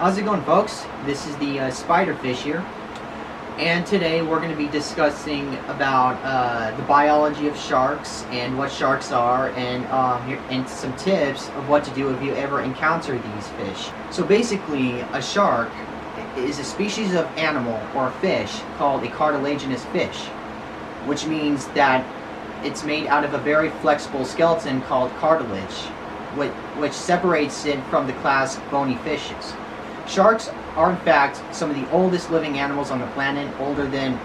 How's it going, folks? This is the Spiderfish here, and today we're going to be discussing about the biology of sharks and what sharks are, and some tips of what to do if you ever encounter these fish. So basically, a shark is a species of animal or fish called a cartilaginous fish, which means that it's made out of a very flexible skeleton called cartilage, which separates it from the class bony fishes. Sharks are in fact some of the oldest living animals on the planet, older than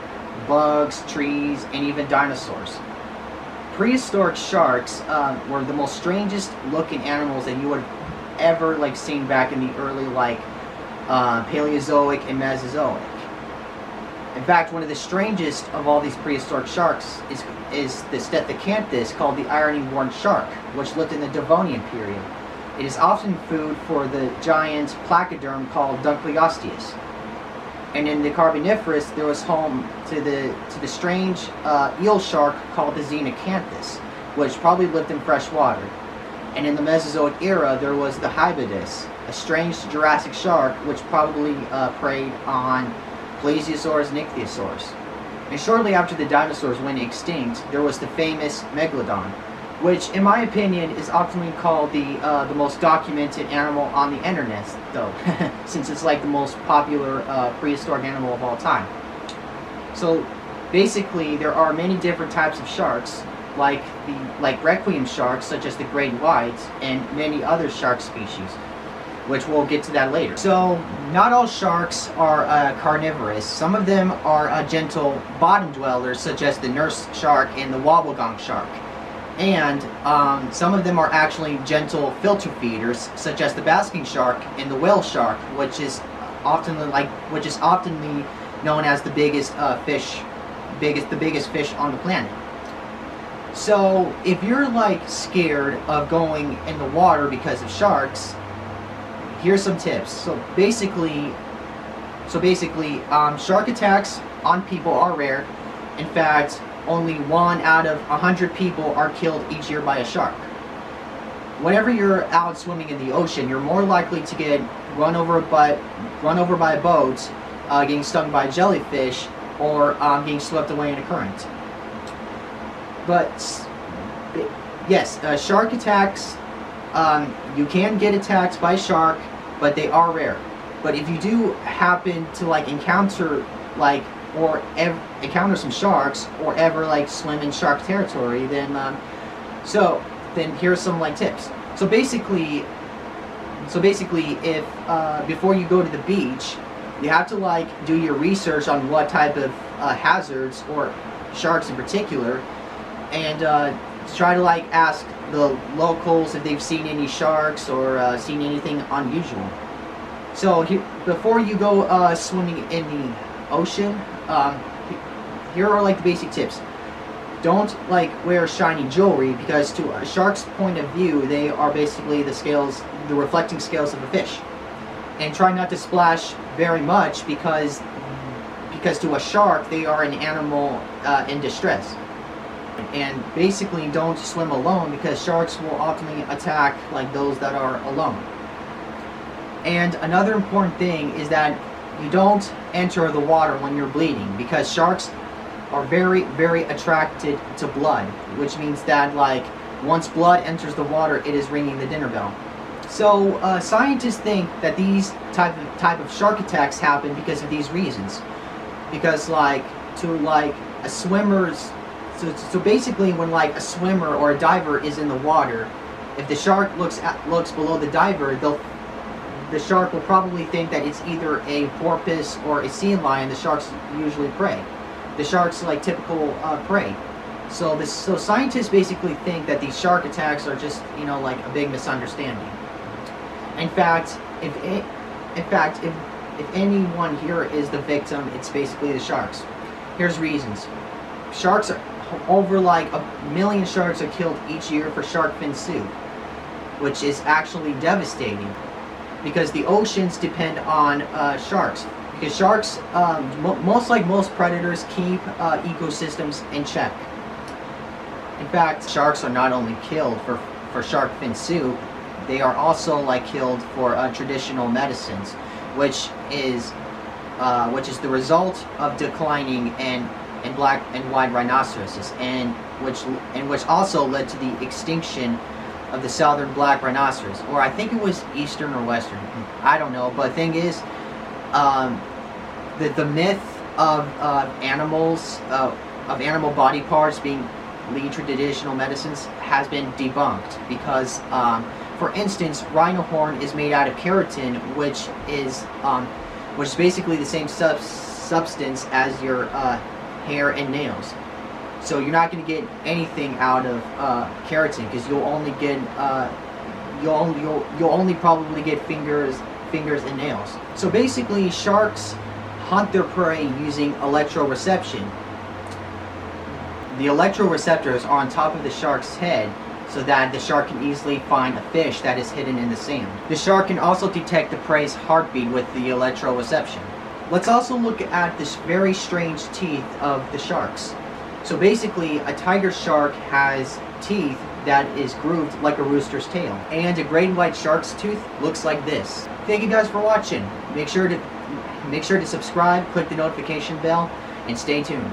bugs, trees, and even dinosaurs. Prehistoric sharks were the most strangest looking animals that you would ever seen back in the early Paleozoic and Mesozoic. In fact, one of the strangest of all these prehistoric sharks is the Stethocanthus, called the iron-born shark, which lived in the Devonian period. It is often food for the giant placoderm called Dunkleosteus. And in the Carboniferous, there was home to the strange eel shark called the Xenocanthus, which probably lived in fresh water. And in the Mesozoic era, there was the Hybodus, a strange Jurassic shark which probably preyed on Plesiosaurs and Ichthyosaurs. And shortly after the dinosaurs went extinct, there was the famous Megalodon, which in my opinion is often called the most documented animal on the internet, though, since it's the most popular prehistoric animal of all time. So basically, there are many different types of sharks, like requiem sharks such as the great white and many other shark species, which we'll get to that later. So not all sharks are carnivorous. Some of them are gentle bottom dwellers, such as the nurse shark and the wobblegong shark. And some of them are actually gentle filter feeders, such as the basking shark and the whale shark, which is often known as the biggest fish on the planet. So if you're scared of going in the water because of sharks, here's some tips. So basically, shark attacks on people are rare. In fact, only 1 out of 100 people are killed each year by a shark. Whenever you're out swimming in the ocean, you're more likely to get run over by a boat, getting stung by a jellyfish, or getting swept away in a current. But yes, shark attacks, you can get attacked by a shark, but they are rare. But if you do happen to encounter encounter some sharks, or ever swim in shark territory, then here's some tips. So basically, if before you go to the beach, you have to do your research on what type of hazards, or sharks in particular, and try to ask the locals if they've seen any sharks or seen anything unusual. So before you go swimming in the ocean, here are the basic tips. Don't wear shiny jewelry, because to a shark's point of view, they are basically the reflecting scales of a fish. And try not to splash very much, because to a shark, they are an animal in distress. And basically, don't swim alone, because sharks will ultimately attack those that are alone. And another important thing is that you don't enter the water when you're bleeding, because sharks are very, very attracted to blood, which means that once blood enters the water, it is ringing the dinner bell. So scientists think that these type of shark attacks happen because of these reasons. Because a swimmer's so basically, when a swimmer or a diver is in the water, if the shark looks below the diver, the shark will probably think that it's either a porpoise or a sea lion. The sharks usually prey. The shark's typical prey. So scientists basically think that these shark attacks are just a big misunderstanding. In fact, if anyone here is the victim, it's basically the sharks. Here's reasons. Sharks are over 1 million sharks are killed each year for shark fin soup, which is actually devastating, because the oceans depend on sharks. Because sharks, most predators, keep ecosystems in check. In fact, sharks are not only killed for shark fin soup, they are also killed for traditional medicines. which is the result of declining and black and white rhinoceroses, and which also led to the extinction of the southern black rhinoceros, or I think it was eastern or western. I don't know, but the thing is, the myth of animal body parts being lead to traditional medicines has been debunked because, for instance, rhino horn is made out of keratin, which is basically the same substance as your hair and nails. So you're not going to get anything out of keratin, because you'll only get you'll only probably get fingers and nails. So basically, sharks hunt their prey using electroreception. The electroreceptors are on top of the shark's head, so that the shark can easily find a fish that is hidden in the sand. The shark can also detect the prey's heartbeat with the electroreception. Let's also look at this very strange teeth of the sharks. So basically, a tiger shark has teeth that is grooved like a rooster's tail, and a great white shark's tooth looks like this. Thank you guys for watching. Make sure to subscribe, click the notification bell, and stay tuned.